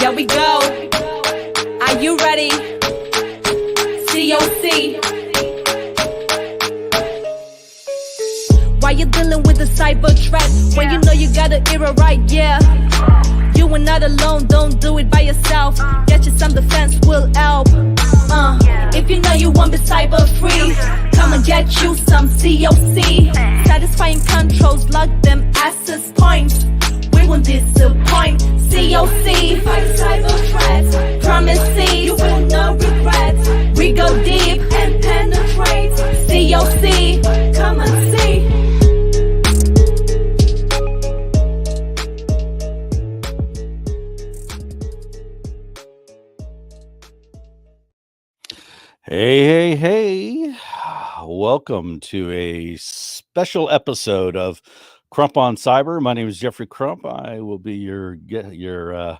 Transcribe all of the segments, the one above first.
Here we go. Are you ready? COC. Why you dealing with a cyber threat when you know you got the era right? Yeah. You are not alone, don't do it by yourself. Get you some defense will help. If you know you won't be cyber free, come and get you some COC. Satisfying controls, lock them access points. We won't disappoint. COC, fight cyber threats. Promise you will not regret. We go deep and penetrate. COC, come and see. Hey. Welcome to a special episode of Crump on Cyber. My name is Jeffrey Crump. I will be your guide, your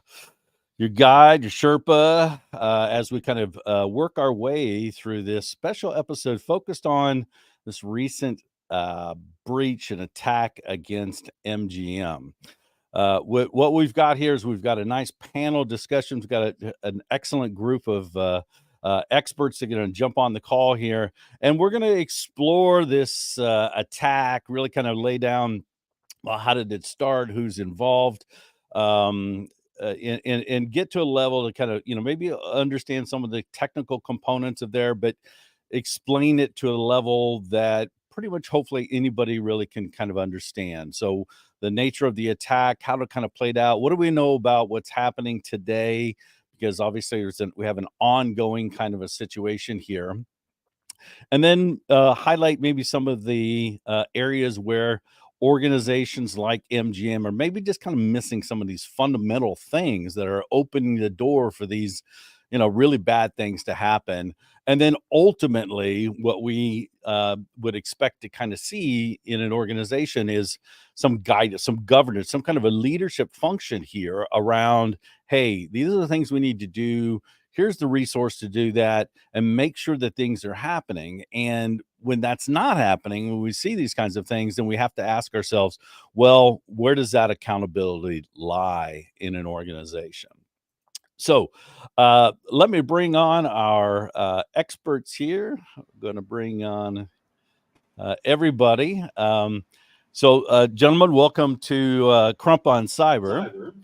Sherpa, as we kind of work our way through this special episode focused on this recent breach and attack against MGM. What we've got here is we've got a nice panel discussion. We've got an excellent group of experts that are going to jump on the call here, and we're going to explore this attack, really kind of lay down, well, how did it start, who's involved, and get to a level to kind of, maybe understand some of the technical components of there, but explain it to a level that pretty much hopefully anybody really can kind of understand. So the nature of the attack, how it kind of played out, what do we know about what's happening today? Because obviously we have an ongoing kind of a situation here. And then highlight maybe some of the areas where organizations like MGM are maybe just kind of missing some of these fundamental things that are opening the door for these, really bad things to happen. And then ultimately what we would expect to kind of see in an organization is some guidance, some governance, some kind of a leadership function here around, hey, these are the things we need to do. Here's the resource to do that, and make sure that things are happening. And when that's not happening, when we see these kinds of things, then we have to ask ourselves, well, where does that accountability lie in an organization? So let me bring on our experts here. I'm going to bring on everybody. Gentlemen, welcome to Crump on Cyber.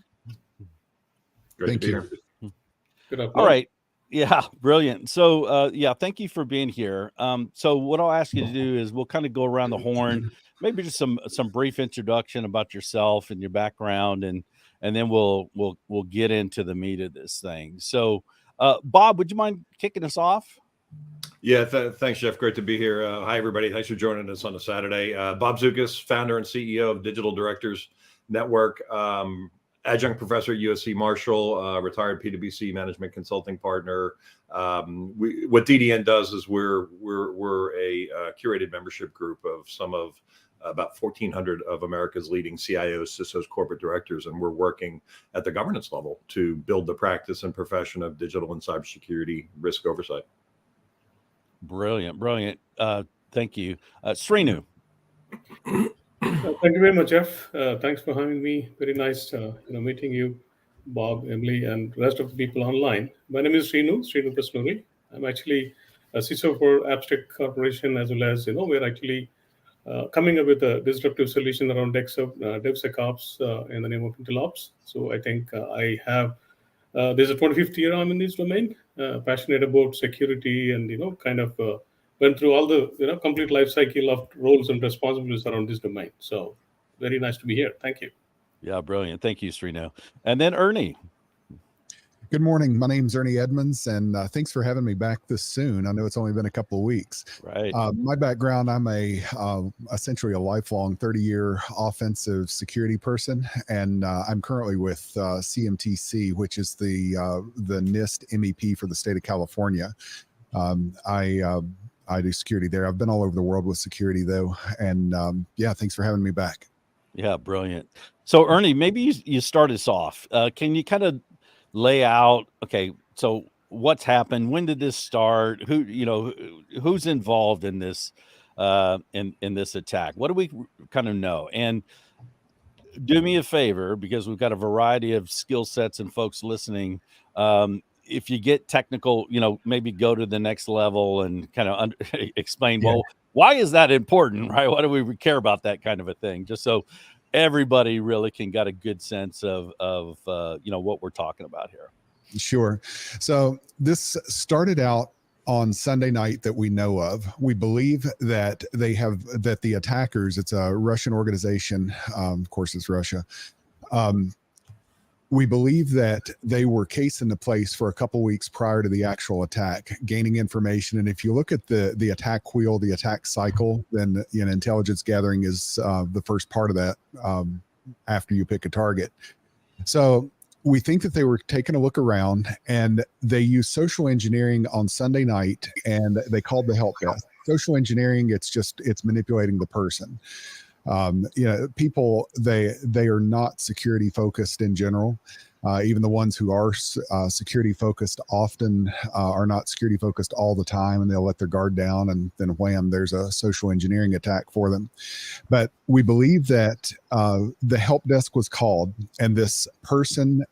Great Thank you. Good afternoon. All right. Yeah, brilliant. So, thank you for being here. So what I'll ask you to do is we'll kind of go around the horn, maybe just some brief introduction about yourself and your background, and then we'll get into the meat of this thing. So, Bob, would you mind kicking us off? Yeah, thanks, Jeff. Great to be here. Hi, everybody. Thanks for joining us on a Saturday. Bob Zukis, founder and CEO of Digital Directors Network, adjunct professor at USC Marshall, retired PwC management consulting partner. What DDN does is we're a curated membership group of about 1,400 of America's leading CIOs, CISOs, corporate directors, and we're working at the governance level to build the practice and profession of digital and cybersecurity risk oversight. Brilliant. Thank you. Sreenu. Thank you very much, Jeff. Thanks for having me. Very nice meeting you, Bob, Emily, and the rest of the people online. My name is Sreenu Pasunuri. I'm actually a CISO for Abstract Corporation, as well as, we're actually coming up with a disruptive solution around DevSecOps in the name of IntelOps. So I think I have, there's a 25th year I'm in this domain, passionate about security and, kind of went through all the, complete life cycle of roles and responsibilities around this domain. So very nice to be here. Thank you. Yeah, brilliant. Thank you, Sreenu. And then Ernie. Good morning. My name's Ernie Edmonds, and thanks for having me back this soon. I know it's only been a couple of weeks. Right. My background, I'm essentially a lifelong 30-year offensive security person, and I'm currently with CMTC, which is the NIST MEP for the state of California. I do security there. I've been all over the world with security, though, and thanks for having me back. Yeah, brilliant. So Ernie, maybe you start us off. Can you kind of lay out, okay, so what's happened? When did this start? Who's involved in this in this attack? What do we kind of know? And do me a favor, because we've got a variety of skill sets and folks listening. If you get technical, maybe go to the next level and kind of explain, Yeah. well, why is that important, right? Why do we care about that kind of a thing? Just so everybody really can get a good sense of what we're talking about here. Sure. So this started out on Sunday night that we know of. We believe that the attackers, it's a Russian organization. Of course, it's Russia. We believe that they were casing the place for a couple weeks prior to the actual attack, gaining information. And if you look at the attack wheel, the attack cycle, then intelligence gathering is the first part of that after you pick a target. So we think that they were taking a look around, and they used social engineering on Sunday night, and they called the help desk. Social engineering, it's manipulating the person. People, they are not security focused in general. Even the ones who are security focused often are not security focused all the time, and they'll let their guard down, and then wham, there's a social engineering attack for them. But we believe that the help desk was called, and this person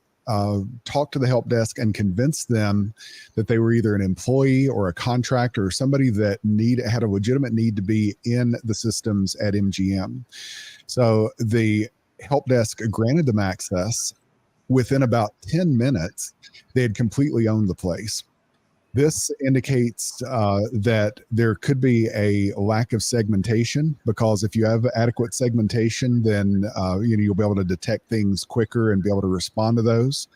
talked to the help desk and convinced them that they were either an employee or a contractor or somebody that had a legitimate need to be in the systems at MGM. So the help desk granted them access. Within about 10 minutes, they had completely owned the place. This indicates that there could be a lack of segmentation, because if you have adequate segmentation, then you'll be able to detect things quicker and be able to respond to those.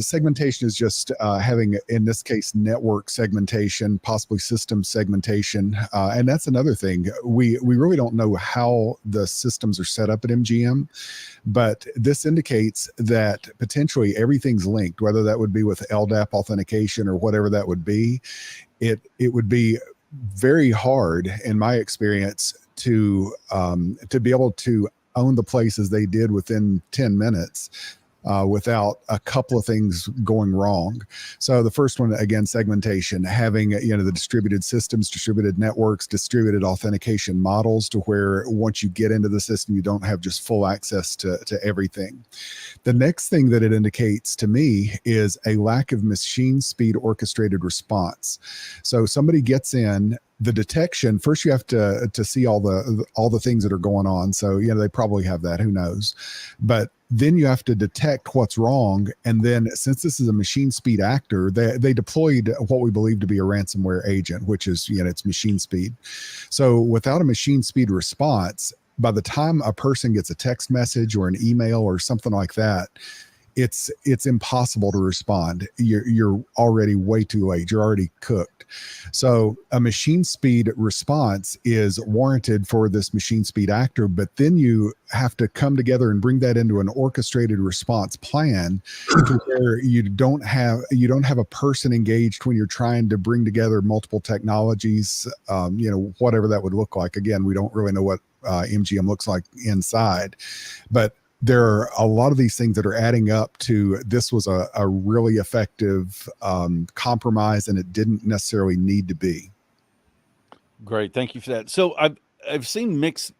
Segmentation is just having, in this case, network segmentation, possibly system segmentation. And that's another thing. We really don't know how the systems are set up at MGM, but this indicates that potentially everything's linked, whether that would be with LDAP authentication or whatever that would be. It would be very hard, in my experience, to be able to own the place as they did within 10 minutes. Without a couple of things going wrong. So the first one, again, segmentation, having, the distributed systems, distributed networks, distributed authentication models, to where once you get into the system, you don't have just full access to everything. The next thing that it indicates to me is a lack of machine speed orchestrated response. So somebody gets in, the detection, first you have to see all the things that are going on. So, they probably have that, who knows, but then you have to detect what's wrong. And then, since this is a machine speed actor, they deployed what we believe to be a ransomware agent, which is, it's machine speed. So without a machine speed response, by the time a person gets a text message or an email or something like that, it's impossible to respond. You're already way too late. You're already cooked. So a machine speed response is warranted for this machine speed actor, but then you have to come together and bring that into an orchestrated response plan to where you don't have a person engaged when you're trying to bring together multiple technologies, whatever that would look like. Again, we don't really know what MGM looks like inside, but there are a lot of these things that are adding up to this was a really effective compromise, and it didn't necessarily need to be. Great. Thank you for that. So I've seen mixed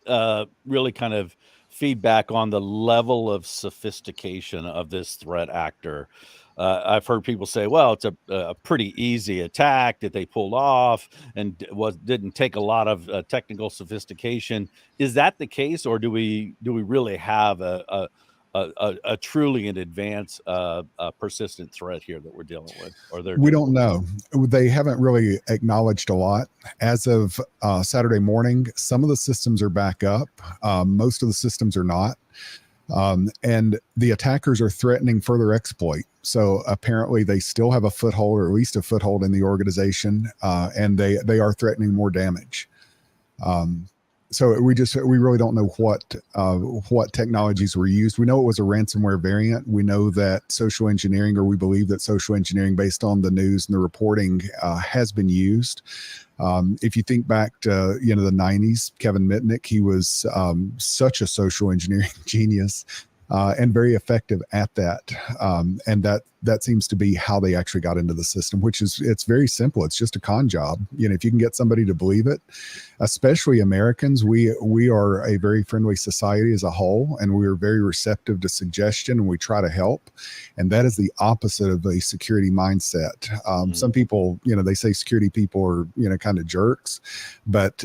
really kind of feedback on the level of sophistication of this threat actor. I've heard people say, well, it's a pretty easy attack that they pulled off and didn't take a lot of technical sophistication. Is that the case, or do we really have a truly an advanced persistent threat here that we're dealing with? We don't know. They haven't really acknowledged a lot. As of Saturday morning, some of the systems are back up. Most of the systems are not. And the attackers are threatening further exploit. So apparently they still have a foothold, or at least a foothold in the organization, and they are threatening more damage. So we really don't know what technologies were used. We know it was a ransomware variant. We know that social engineering, or we believe that social engineering, based on the news and the reporting, has been used. If you think back to the 90s, Kevin Mitnick, he was such a social engineering genius. and very effective at that. And that seems to be how they actually got into the system, it's very simple. It's just a con job. If you can get somebody to believe it, especially Americans, we are a very friendly society as a whole, and we are very receptive to suggestion, and we try to help. And that is the opposite of a security mindset. Some people, they say security people are, kind of jerks, but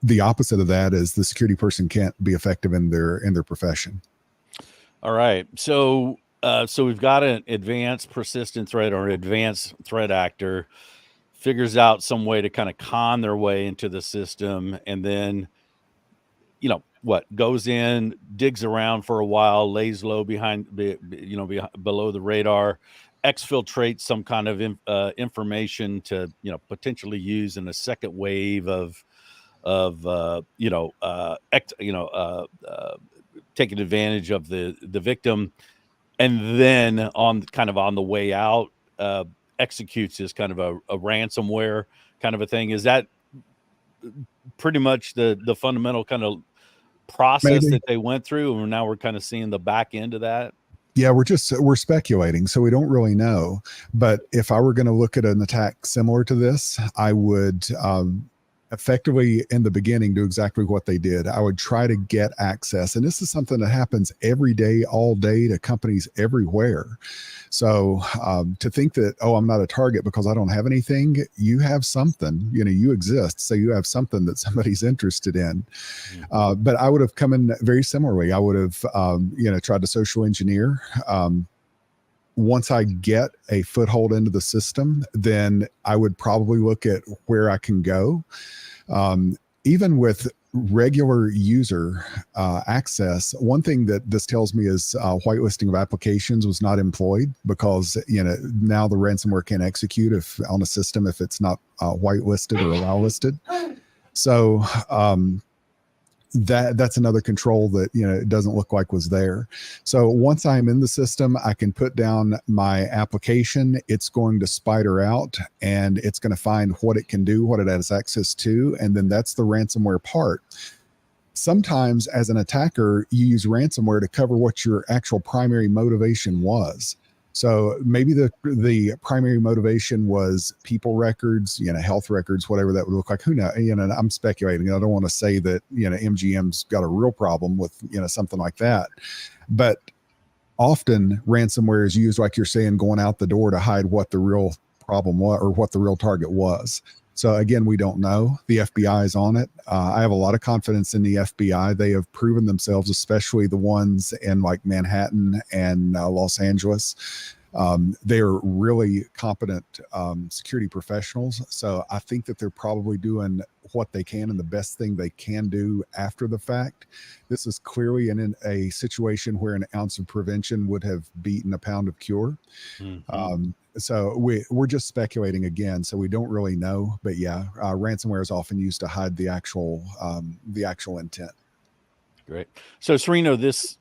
the opposite of that is the security person can't be effective in their profession. All right. So we've got an advanced persistent threat or advanced threat actor figures out some way to kind of con their way into the system, and then, goes in, digs around for a while, lays low below the radar, exfiltrates some kind of information to, potentially use in a second wave of taking advantage of the victim, and then on the way out, executes this kind of a ransomware kind of a thing. Is that pretty much the fundamental kind of process that they went through, and now we're kind of seeing the back end of that? Yeah, we're speculating, so we don't really know. But if I were going to look at an attack similar to this, I would effectively in the beginning do exactly what they did. I would try to get access, and this is something that happens every day, all day, to companies everywhere. So to think that, I'm not a target because I don't have anything, you have something, you exist, so you have something that somebody's interested in. But I would have come in very similarly. I would have tried to social engineer. Once I get a foothold into the system, then I would probably look at where I can go. Even with regular user access, one thing that this tells me is whitelisting of applications was not employed, because now the ransomware can't execute on a system if it's not whitelisted or allow listed. So that's another control that it doesn't look like was there. So once I'm in the system, I can put down my application. It's going to spider out, and it's going to find what it can do, what it has access to, and then that's the ransomware part. Sometimes as an attacker, you use ransomware to cover what your actual primary motivation was. So maybe the primary motivation was people records, health records, whatever that would look like. Who knows? I'm speculating. I don't want to say that, MGM's got a real problem with, something like that. But often ransomware is used, like you're saying, going out the door to hide what the real problem was or what the real target was. So again, we don't know. The FBI is on it. I have a lot of confidence in the FBI. They have proven themselves, especially the ones in like Manhattan and Los Angeles. They are really competent security professionals. So I think that they're probably doing what they can and the best thing they can do after the fact. This is clearly in a situation where an ounce of prevention would have beaten a pound of cure. So we're just speculating again, so we don't really know. But yeah, ransomware is often used to hide the actual intent. Great. So Sreenu, this,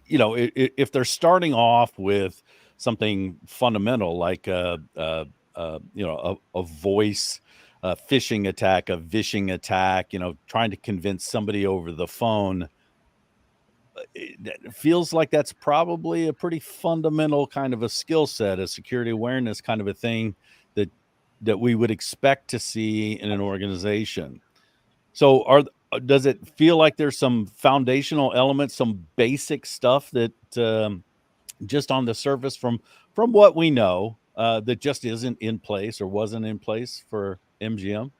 if they're starting off with something fundamental like a voice phishing attack, a vishing attack, trying to convince somebody over the phone, it feels like that's probably a pretty fundamental kind of a skill set, a security awareness kind of a thing that we would expect to see in an organization. So does it feel like there's some foundational elements, some basic stuff that just on the surface from what we know that just isn't in place or wasn't in place for MGM?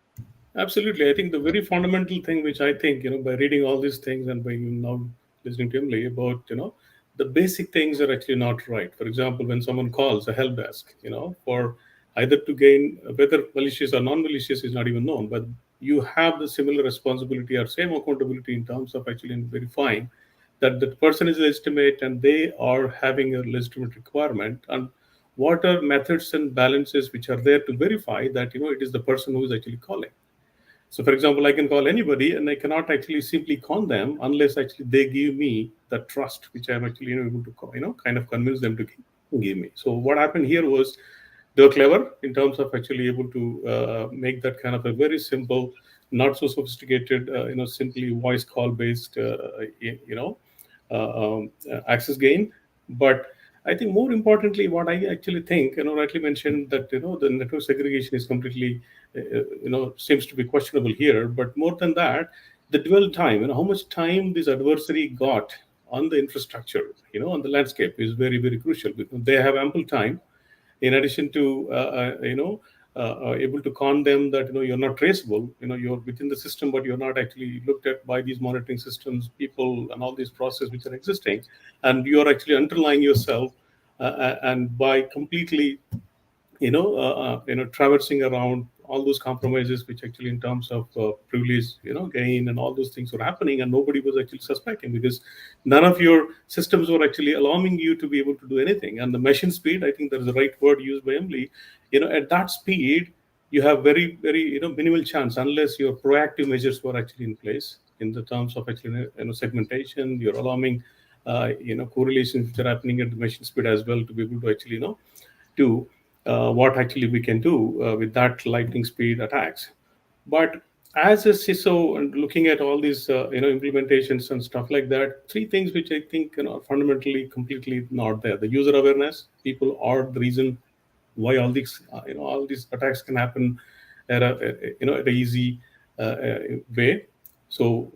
Absolutely. I think the very fundamental thing, which I think, by reading all these things and by now listening to Emily about, the basic things are actually not right. For example, when someone calls a help desk, for either to gain, whether malicious or non-malicious is not even known, but you have the similar responsibility or same accountability in terms of actually verifying that the person is legitimate and they are having a legitimate requirement, and what are methods and balances which are there to verify that, it is the person who is actually calling. So, for example, I can call anybody and I cannot actually simply con them unless actually they give me the trust, which I'm actually able to, kind of convince them to give me. So what happened here was they were clever in terms of actually able to make that kind of a very simple, not so sophisticated, simply voice call based, access gain. But I think more importantly, what I actually think, rightly mentioned that the network segregation is completely, seems to be questionable here. But more than that, the dwell time, how much time this adversary got on the infrastructure, on the landscape is very, very crucial, because they have ample time. In addition to able to con them that you're not traceable, you're within the system, but you're not actually looked at by these monitoring systems, people, and all these processes which are existing, and you are actually underlying yourself, and by completely traversing around all those compromises, which actually in terms of privilege, gain, and all those things were happening, and nobody was actually suspecting, because none of your systems were actually allowing you to be able to do anything. And the machine speed, I think that is the right word used by Emily. At that speed, you have very, very minimal chance, unless your proactive measures were actually in place in the terms of actually segmentation. You're allowing correlations which are happening at the machine speed as well, to be able to actually do what actually we can do with that lightning speed attacks. But as a CISO, and looking at all these implementations and stuff like that, three things which I think are fundamentally completely not there. The user awareness, people are the reason why all these attacks can happen at at a easy way. So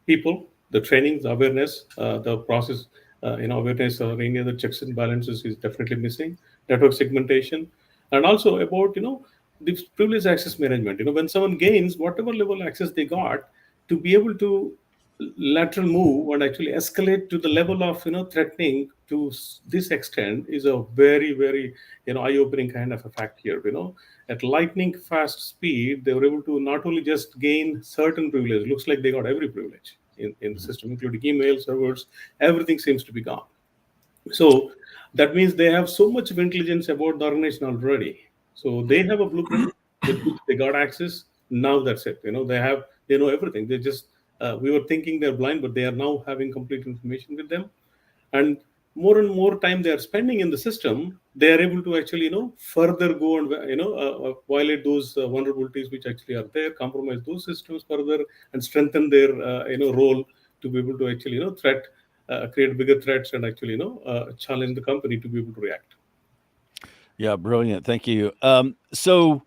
people, the training, the awareness, the process, awareness or any other checks and balances is definitely missing. Network segmentation, and also about the privileged access management. When someone gains whatever level access they got, to be able to lateral move and actually escalate to the level of threatening to this extent is a very, very eye-opening kind of a fact here. At lightning fast speed, they were able to not only just gain certain privilege, looks like they got every privilege in the system, including email servers. Everything seems to be gone. So that means they have so much of intelligence about the organization already. So they have a blueprint with which they got access. Now that's it. They know everything. They just we were thinking they're blind, but they are now having complete information with them. And more time they are spending in the system, they are able to actually further go and violate those vulnerabilities which actually are there, compromise those systems further, and strengthen their role to be able to actually create bigger threats, and actually challenge the company to be able to react. Yeah, brilliant. Thank you. So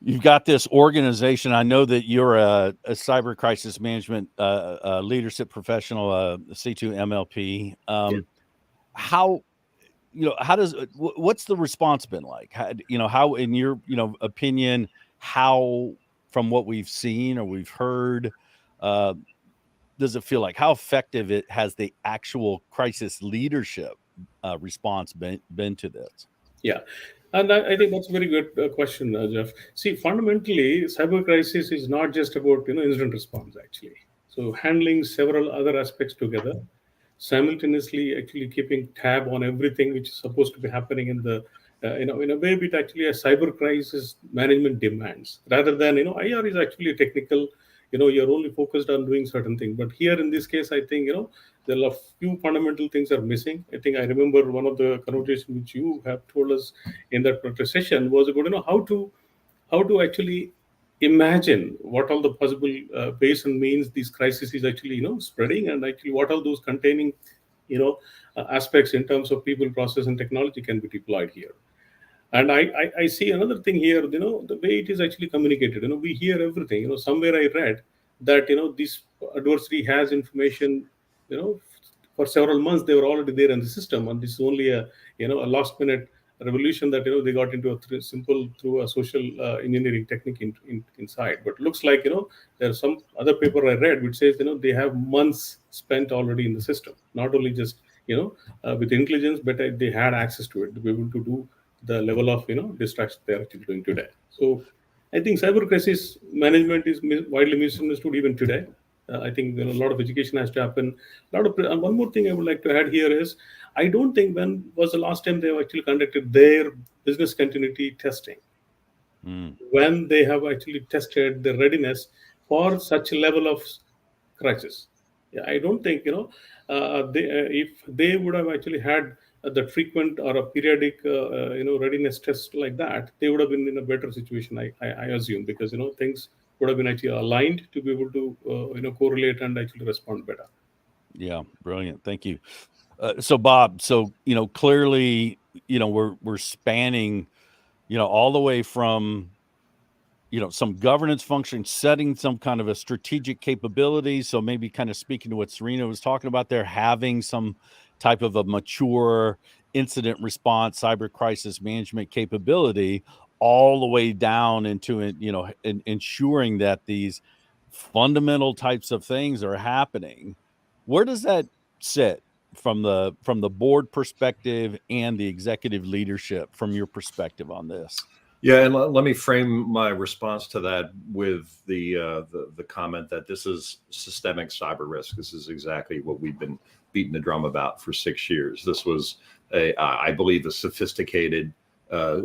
you've got this organization. I know that you're a cyber crisis management leadership professional, C2 MLP. How does what's the response been like? How in your opinion, how, from what we've seen or we've heard, does it feel like? How effective it has the actual crisis leadership response been to this? Yeah. And I think that's a very good question, Jeff. See, fundamentally, cyber crisis is not just about incident response, actually. So handling several other aspects together, simultaneously actually keeping tab on everything which is supposed to be happening in the in a way which actually a cyber crisis management demands, rather than IR is actually a technical, you're only focused on doing certain things. But here in this case, I think there are a few fundamental things are missing. I think I remember one of the conversations which you have told us in that particular session was about how to actually imagine what all the possible ways and means these crises is actually spreading, and actually what all those containing aspects in terms of people, process, and technology can be deployed here. And I see another thing here, the way it is actually communicated. We hear everything. Somewhere I read that this adversary has information. For several months they were already there in the system, and this is only a a last minute revolution that they got into through a social engineering technique inside. But looks like there's some other paper I read which says they have months spent already in the system, not only just with intelligence, but they had access to it to be able to do the level of distraction they're actually doing today. So I think cyber crisis management is widely misunderstood even today. I think a lot of education has to happen. And one more thing I would like to add here is, I don't think when was the last time they have actually conducted their business continuity testing, when they have actually tested the readiness for such a level of crisis. Yeah, I don't think if they would have actually had the frequent or a periodic readiness test like that, they would have been in a better situation. I assume, because things would have been actually aligned to be able to correlate and actually respond better. Yeah, brilliant. Thank you. So Bob, clearly, we're spanning, all the way from, some governance function, setting some kind of a strategic capability. So maybe kind of speaking to what Sreenu was talking about there, having some type of a mature incident response, cyber crisis management capability, all the way down into it, ensuring that these fundamental types of things are happening. Where does that sit from the board perspective and the executive leadership from your perspective on this? Yeah, and let me frame my response to that with the comment that this is systemic cyber risk. This is exactly what we've been beating the drum about for 6 years. This was, I believe, a sophisticated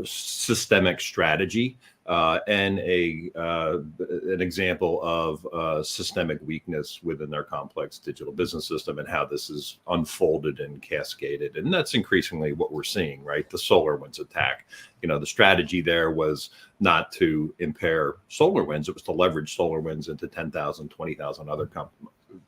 systemic strategy and an example of systemic weakness within their complex digital business system and how this is unfolded and cascaded. And that's increasingly what we're seeing, right? The SolarWinds attack. The strategy there was not to impair SolarWinds. It was to leverage SolarWinds into 10,000, 20,000 other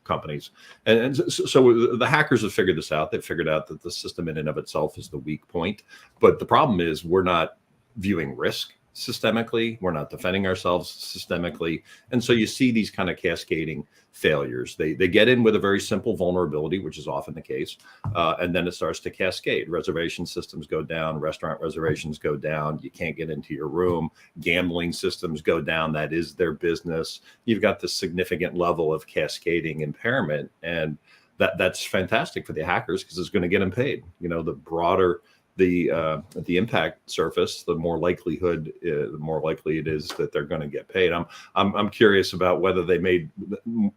companies. And so the hackers have figured this out. They've figured out that the system in and of itself is the weak point. But the problem is we're not viewing risk systemically. We're not defending ourselves systemically. And so you see these kind of cascading failures. They get in with a very simple vulnerability, which is often the case. And then it starts to cascade. Reservation systems go down, restaurant reservations go down. You can't get into your room. Gambling systems go down. That is their business. You've got this significant level of cascading impairment. And that's fantastic for the hackers because it's going to get them paid. The broader the impact surface, the more likely it is that they're going to get paid. I'm curious about whether they made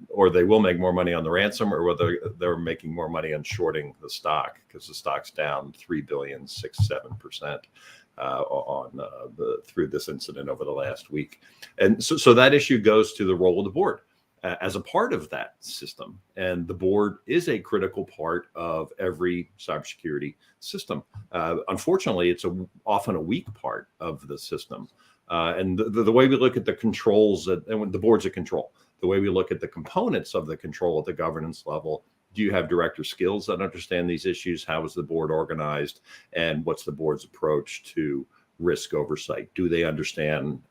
or they will make more money on the ransom or whether they're making more money on shorting the stock because the stock's down 3.67% through this incident over the last week. And so that issue goes to the role of the board as a part of that system. And the board is a critical part of every cybersecurity system. Unfortunately, it's often a weak part of the system. And the way we look at the controls, and the board's a control, the way we look at the components of the control at the governance level, do you have director skills that understand these issues? How is the board organized? And what's the board's approach to risk oversight? Do they understand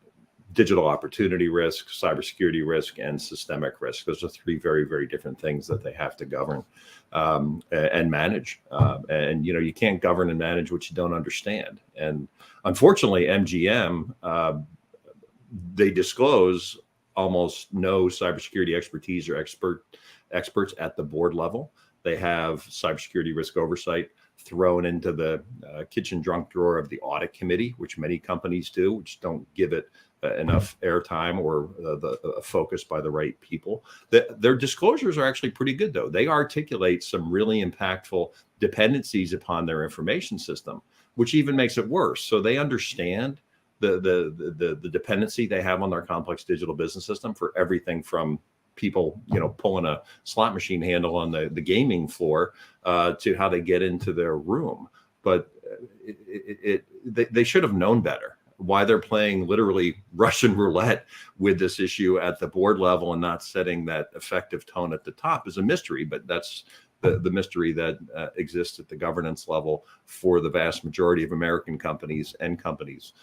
digital opportunity risk, cybersecurity risk, and systemic risk? Those are three very, very different things that they have to govern and manage. And you can't govern and manage what you don't understand. And unfortunately, MGM, they disclose almost no cybersecurity expertise or experts at the board level. They have cybersecurity risk oversight thrown into the kitchen trunk drawer of the audit committee, which many companies do, which don't give it enough airtime or the focus by the right people. Their disclosures are actually pretty good, though. They articulate some really impactful dependencies upon their information system, which even makes it worse. So they understand the dependency they have on their complex digital business system for everything from people, pulling a slot machine handle on the gaming floor to how they get into their room. But they should have known better. Why they're playing literally Russian roulette with this issue at the board level and not setting that effective tone at the top is a mystery, but that's the mystery that exists at the governance level for the vast majority of American companies and companies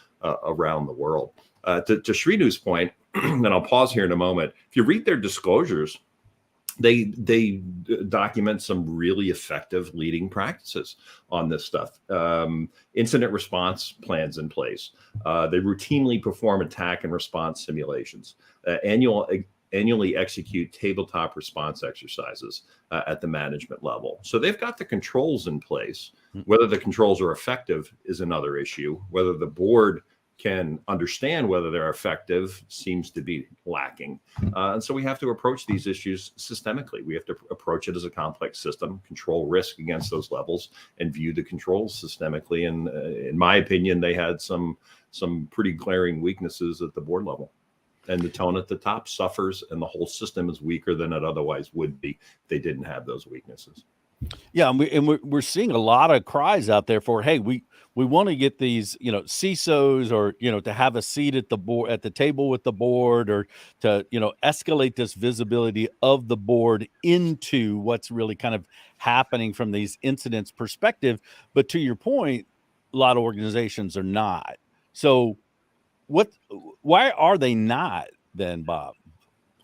around the world. To Sreenu's point, and I'll pause here in a moment, if you read their disclosures, they document some really effective leading practices on this stuff. Incident response plans in place. They routinely perform attack and response simulations. Annually execute tabletop response exercises at the management level. So they've got the controls in place. Whether the controls are effective is another issue. Whether the board can understand whether they're effective seems to be lacking. And so we have to approach these issues systemically. We have to approach it as a complex system, control risk against those levels, and view the controls systemically. And in my opinion, they had some pretty glaring weaknesses at the board level. And the tone at the top suffers, and the whole system is weaker than it otherwise would be if they didn't have those weaknesses. Yeah, and we're seeing a lot of cries out there for, hey, we want to get these, CISOs, or to have a seat at the table with the board, or to escalate this visibility of the board into what's really kind of happening from these incidents perspective. But to your point, a lot of organizations are not. So why are they not then, Bob?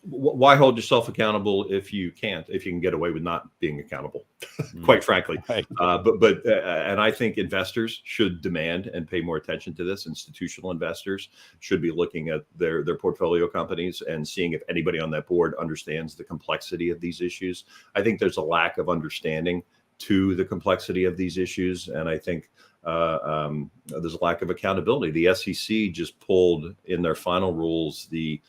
Why hold yourself accountable if you can get away with not being accountable, quite frankly. Right. And I think investors should demand and pay more attention to this. Institutional investors should be looking at their portfolio companies and seeing if anybody on that board understands the complexity of these issues. I think there's a lack of understanding to the complexity of these issues, and I think there's a lack of accountability. The SEC just pulled in their final rules the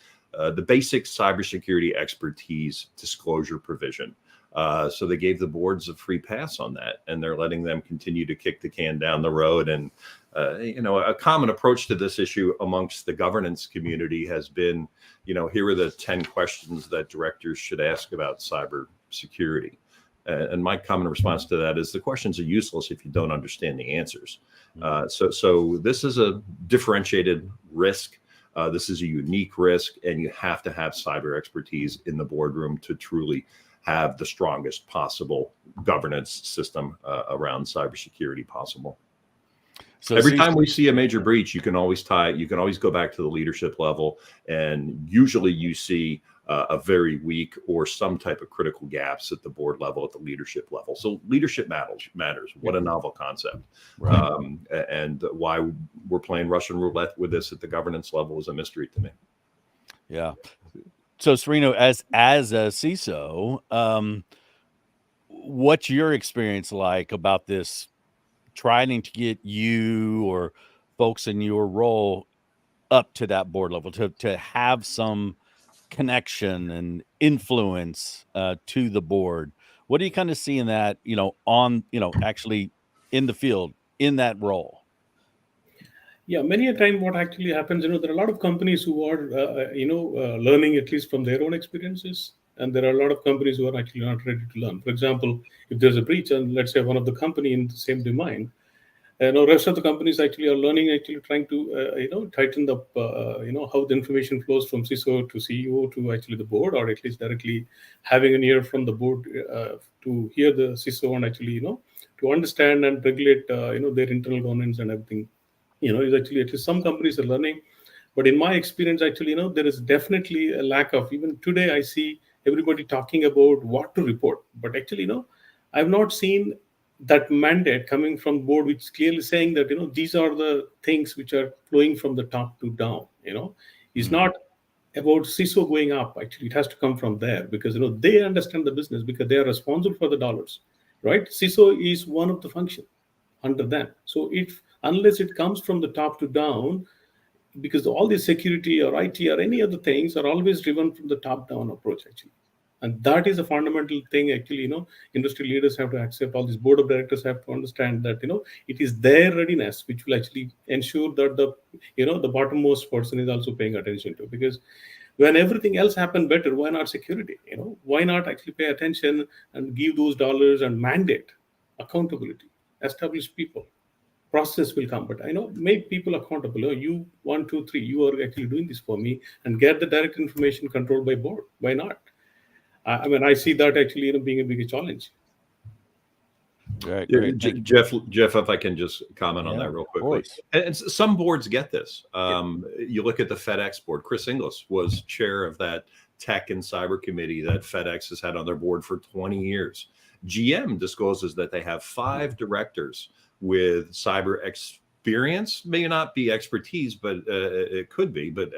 basic cybersecurity expertise disclosure provision. So they gave the boards a free pass on that, and they're letting them continue to kick the can down the road. And, a common approach to this issue amongst the governance community has been, here are the 10 questions that directors should ask about cybersecurity. And my common response to that is the questions are useless if you don't understand the answers. So this is a differentiated risk. This is a unique risk, and you have to have cyber expertise in the boardroom to truly have the strongest possible governance system around cybersecurity possible. So every time we see a major breach, you can always go back to the leadership level, and usually you see a very weak or some type of critical gaps at the board level, at the leadership level. So leadership matters. What a novel concept. Right. And why we're playing Russian roulette with this at the governance level is a mystery to me. Yeah. So Sreenu, as a CISO, what's your experience like about this, trying to get you or folks in your role up to that board level, to have some connection and influence to the board? What do you kind of see in that, actually in the field, in that role? Yeah, many a time what actually happens, there are a lot of companies who are, learning at least from their own experiences. And there are a lot of companies who are actually not ready to learn. For example, if there's a breach, and let's say one of the company in the same domain, rest of the companies actually are learning, trying to, tighten up, how the information flows from CISO to CEO to actually the board, or at least directly having an ear from the board to hear the CISO and actually, to understand and regulate, their internal governance and everything. Is actually, at least some companies are learning. But in my experience, actually, there is definitely a lack of, even today, I see everybody talking about what to report. But actually, I've not seen that mandate coming from board, which is clearly saying that, these are the things which are flowing from the top to down. It's not about CISO going up. Actually, it has to come from there, because, they understand the business, because they are responsible for the dollars, right? CISO is one of the functions under them. So unless it comes from the top to down, because all the security or IT or any other things are always driven from the top down approach, actually. And that is a fundamental thing, actually, industry leaders have to accept, all these board of directors have to understand that, it is their readiness which will actually ensure that the bottommost person is also paying attention to. Because when everything else happens better, why not security? Why not actually pay attention and give those dollars and mandate accountability, establish people? Process will come, but make people accountable. You 1, 2, 3, you are actually doing this for me, and get the direct information controlled by board. Why not? I see that actually being a big challenge. Right, Jeff, if I can just comment on that real quickly. And some boards get this. You look at the FedEx board. Chris Inglis was chair of that tech and cyber committee that FedEx has had on their board for 20 years. GM discloses that they have 5 directors with cyber experience, may not be expertise, but it could be, but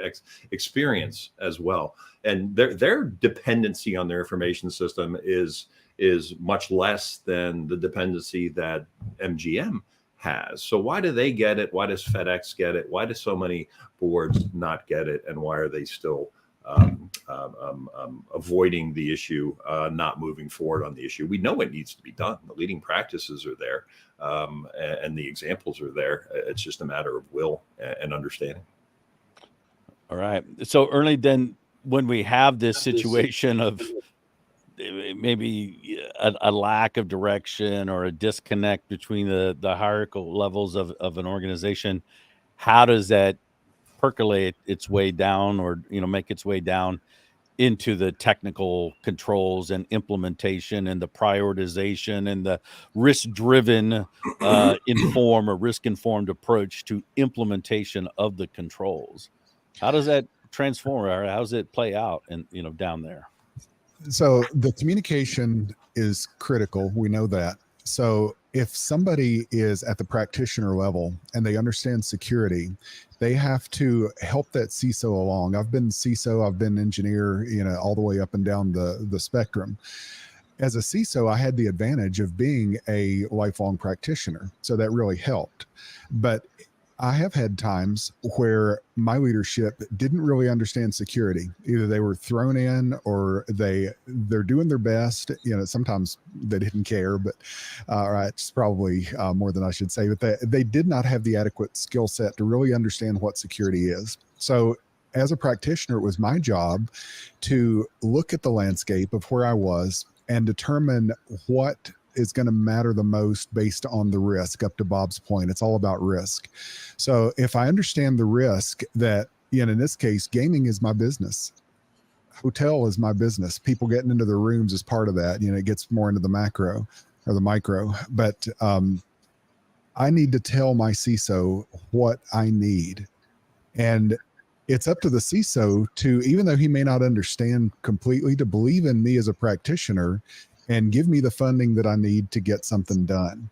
experience as well. And their dependency on their information system is much less than the dependency that MGM has. So why do they get it? Why does FedEx get it? Why do so many boards not get it? And why are they still avoiding the issue, not moving forward on the issue? We know it needs to be done. The leading practices are there, and the examples are there. It's just a matter of will and understanding. All right. So Ernie, then when we have this situation of maybe a lack of direction or a disconnect between the hierarchical levels of an organization, how does that percolate its way down, or make its way down into the technical controls and implementation and the prioritization and the risk-driven risk-informed approach to implementation of the controls? How does that transform, or how does it play out and down there? So the communication is critical. We know that. So if somebody is at the practitioner level and they understand security, they have to help that CISO along. I've been CISO, I've been engineer, all the way up and down the spectrum. As a CISO, I had the advantage of being a lifelong practitioner. So that really helped. But I have had times where my leadership didn't really understand security. Either they were thrown in or they're doing their best. Sometimes they didn't care, but it's probably more than I should say, but they did not have the adequate skill set to really understand what security is. So as a practitioner, it was my job to look at the landscape of where I was and determine what is going to matter the most based on the risk. Up to Bob's point, it's all about risk. So if I understand the risk that, in this case, gaming is my business, hotel is my business, people getting into the rooms is part of that. It gets more into the macro or the micro, but I need to tell my CISO what I need. And it's up to the CISO to, even though he may not understand completely, to believe in me as a practitioner and give me the funding that I need to get something done.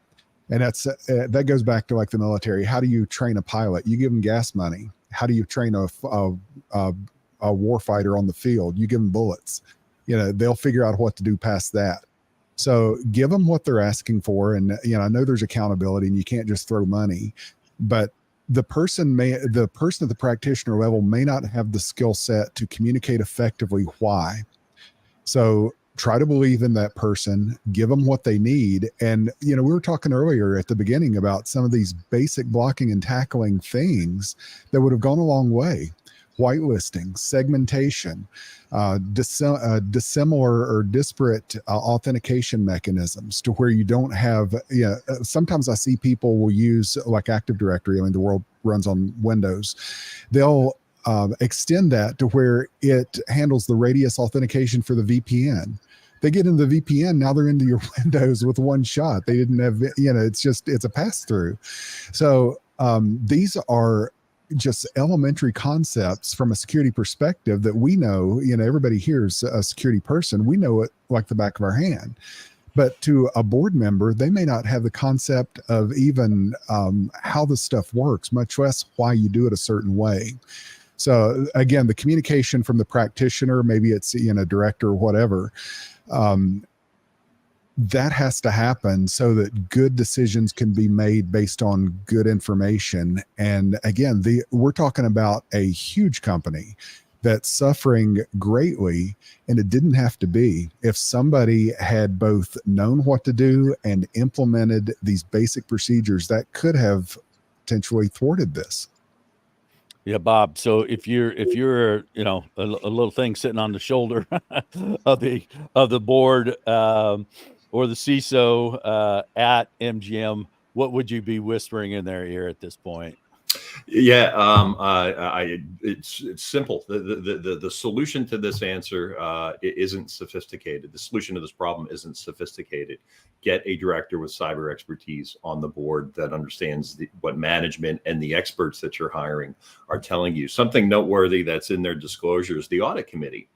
And that goes back to like the military. How do you train a pilot? You give them gas money. How do you train a warfighter on the field? You give them bullets. They'll figure out what to do past that. So give them what they're asking for. And, I know there's accountability and you can't just throw money, but the person at the practitioner level may not have the skill set to communicate effectively why. So try to believe in that person, give them what they need. And, we were talking earlier at the beginning about some of these basic blocking and tackling things that would have gone a long way. Whitelisting, segmentation, dissimilar or disparate authentication mechanisms to where you don't have, sometimes I see people will use like Active Directory. I mean, the world runs on Windows. They'll extend that to where it handles the radius authentication for the VPN. They get into the VPN, now they're into your Windows with one shot. They didn't have, it's a pass through. So these are just elementary concepts from a security perspective that we know, everybody here's a security person. We know it like the back of our hand. But to a board member, they may not have the concept of even how the stuff works, much less why you do it a certain way. So again, the communication from the practitioner, maybe it's director or whatever, that has to happen so that good decisions can be made based on good information. And again, we're talking about a huge company that's suffering greatly, and it didn't have to be. If somebody had both known what to do and implemented these basic procedures, that could have potentially thwarted this. Yeah, Bob. So if you're a little thing sitting on the shoulder of the board or the CISO at MGM, what would you be whispering in their ear at this point? Yeah, it's simple. The solution to this answer isn't sophisticated. The solution to this problem isn't sophisticated. Get a director with cyber expertise on the board that understands what management and the experts that you're hiring are telling you. Something noteworthy that's in their disclosures, the audit committee.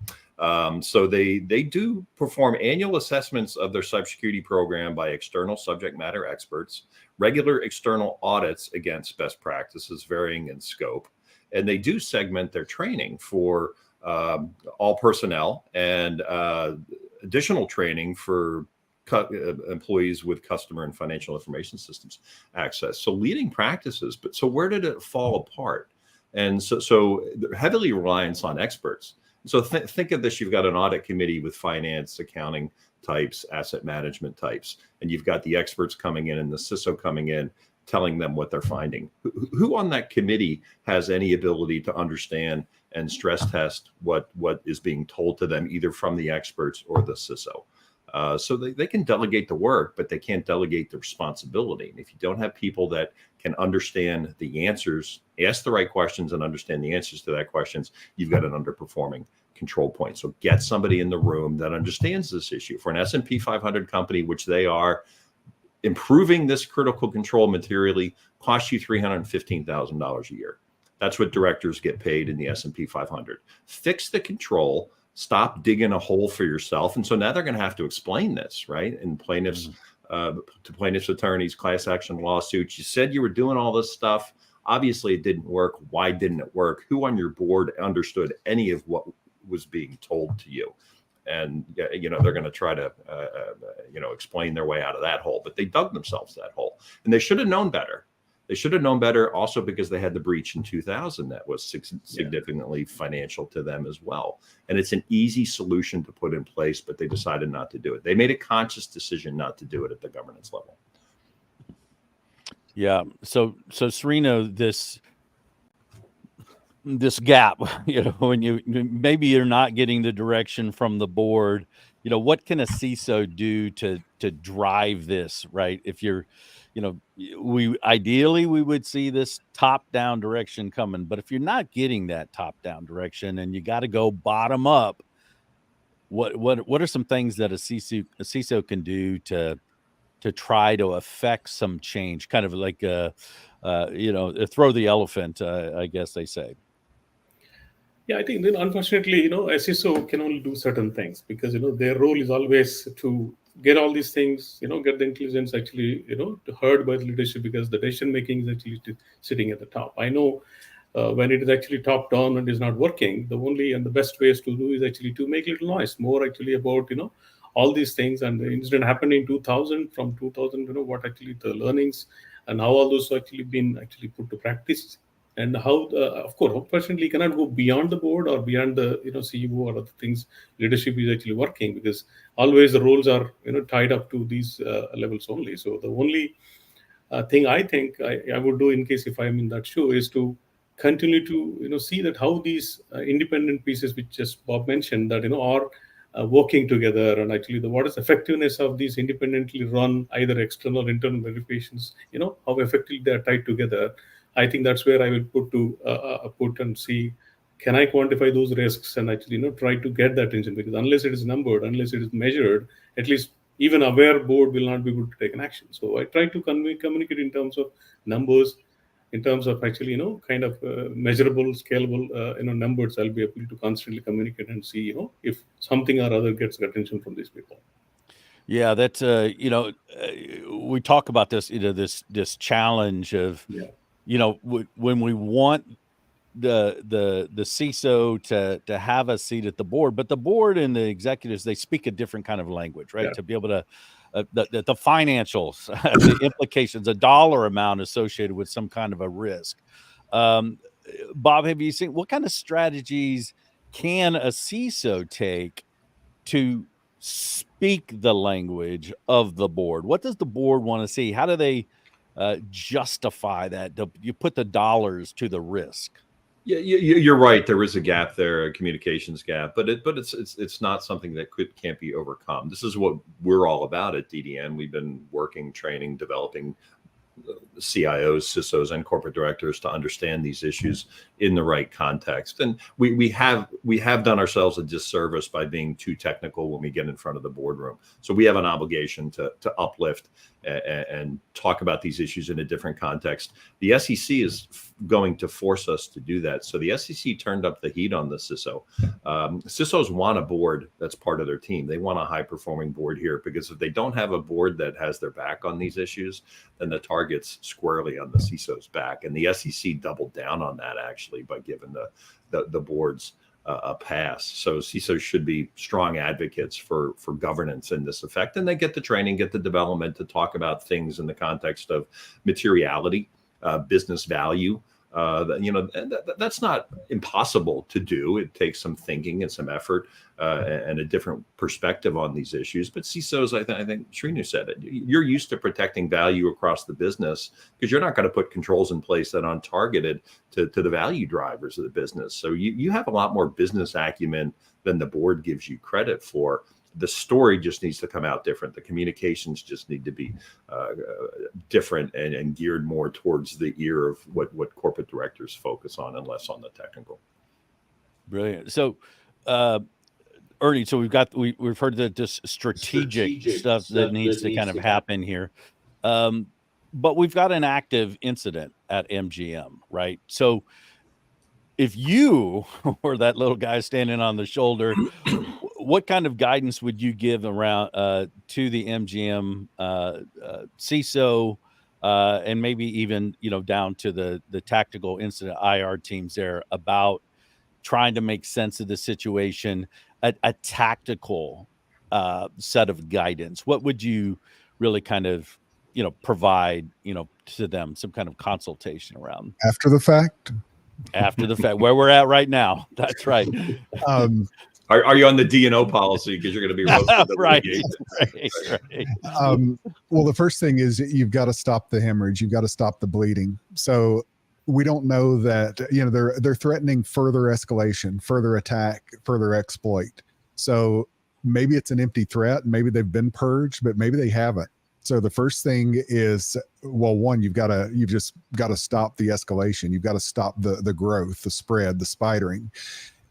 So they do perform annual assessments of their cybersecurity program by external subject matter experts, regular external audits against best practices varying in scope, and they do segment their training for all personnel and additional training for employees with customer and financial information systems access. So leading practices, but so where did it fall apart? And so heavily reliance on experts. So think of this, you've got an audit committee with finance, accounting types, asset management types, and you've got the experts coming in and the CISO coming in, telling them what they're finding. Who on that committee has any ability to understand and stress test what is being told to them, either from the experts or the CISO. So they can delegate the work, but they can't delegate the responsibility. And if you don't have people that can understand the answers, ask the right questions and understand the answers to that questions, you've got an underperforming control point. So get somebody in the room that understands this issue. For an S&P 500 company, which they are, improving this critical control materially costs you $315,000 a year. That's what directors get paid in the S&P 500. Fix the control. Stop digging a hole for yourself. And so now they're going to have to explain this, right? And plaintiffs, to plaintiffs' attorneys, class action lawsuits. You said you were doing all this stuff. Obviously, it didn't work. Why didn't it work? Who on your board understood any of what was being told to you? And they're going to try to explain their way out of that hole. But they dug themselves that hole, and they should have known better. They should have known better also because they had the breach in 2000 that was significantly financial to them as well. And it's an easy solution to put in place, but they decided not to do it. They made a conscious decision not to do it at the governance level. Yeah. So Sreenu, this gap, when maybe you're not getting the direction from the board, what can a CISO do to drive this, right? If you're, we would see this top down direction coming, but if you're not getting that top down direction and you got to go bottom up, what are some things that a CISO can do to try to affect some change, kind of like throw the elephant, I guess they say. Yeah, I think unfortunately, a CISO can only do certain things because, their role is always to get all these things, get the intelligence actually, heard by the leadership, because the decision making is actually sitting at the top. I know when it is actually top down and is not working, the only and the best ways to do is actually to make little noise, more actually about, all these things. And the incident happened in 2000, from 2000, what actually the learnings and how all those actually been actually put to practice. And how, of course, unfortunately, cannot go beyond the board or beyond the CEO or other things. Leadership is actually working because always the roles are tied up to these levels only. So the only thing I think I would do in case if I'm in that shoe is to continue to see that how these independent pieces, which just Bob mentioned, that are working together, and actually what is effectiveness of these independently run either external or internal verifications. How effectively they are tied together. I think that's where I will put and see, can I quantify those risks and actually try to get that attention, because unless it is numbered, unless it is measured, at least even aware board will not be able to take an action. So I try to communicate in terms of numbers, in terms of actually kind of measurable, scalable numbers. I'll be able to constantly communicate and see if something or other gets attention from these people. Yeah, that's we talk about this this challenge of. Yeah. When we want the CISO to have a seat at the board, but the board and the executives, they speak a different kind of language, right? Yeah. To be able to, the financials, the implications, a dollar amount associated with some kind of a risk. Bob, have you seen, what kind of strategies can a CISO take to speak the language of the board? What does the board want to see? How do they justify that? You put the dollars to the risk. Yeah, you're right. There is a gap there, a communications gap, but it's not something that can't be overcome. This is what we're all about at DDN. We've been working, training, developing CIOs, CISOs, and corporate directors to understand these issues in the right context. And we have done ourselves a disservice by being too technical when we get in front of the boardroom. So we have an obligation to uplift and talk about these issues in a different context. The SEC is going to force us to do that. So the SEC turned up the heat on the CISO. CISOs want a board that's part of their team. They want a high-performing board here, because if they don't have a board that has their back on these issues, then the target's squarely on the CISO's back. And the SEC doubled down on that, actually, by giving the boards a pass. So CISOs should be strong advocates for governance in this effect, and they get the training, get the development to talk about things in the context of materiality, business value, That's not impossible to do. It takes some thinking and some effort and a different perspective on these issues. But CISOs, I think Sreenu said it, you're used to protecting value across the business because you're not going to put controls in place that aren't targeted to the value drivers of the business. So you have a lot more business acumen than the board gives you credit for. The story just needs to come out different. The communications just need to be different and geared more towards the ear of what corporate directors focus on and less on the technical. Brilliant. So, Ernie, so we've heard that this strategic stuff that needs to kind of happen here. But we've got an active incident at MGM, right? So if you were that little guy standing on the shoulder, what kind of guidance would you give around to the MGM CISO and maybe even down to the tactical incident IR teams there about trying to make sense of the situation, a tactical set of guidance? What would you really kind of provide to them, some kind of consultation around After the fact, where we're at right now? That's right. Are you on the D&O policy because you're going to be roasted? Right. Well, the first thing is you've got to stop the hemorrhage. You've got to stop the bleeding. So we don't know that, they're threatening further escalation, further attack, further exploit. So maybe it's an empty threat. Maybe they've been purged, but maybe they haven't. So the first thing is, well, one, you've just got to stop the escalation. You've got to stop the growth, the spread, the spidering.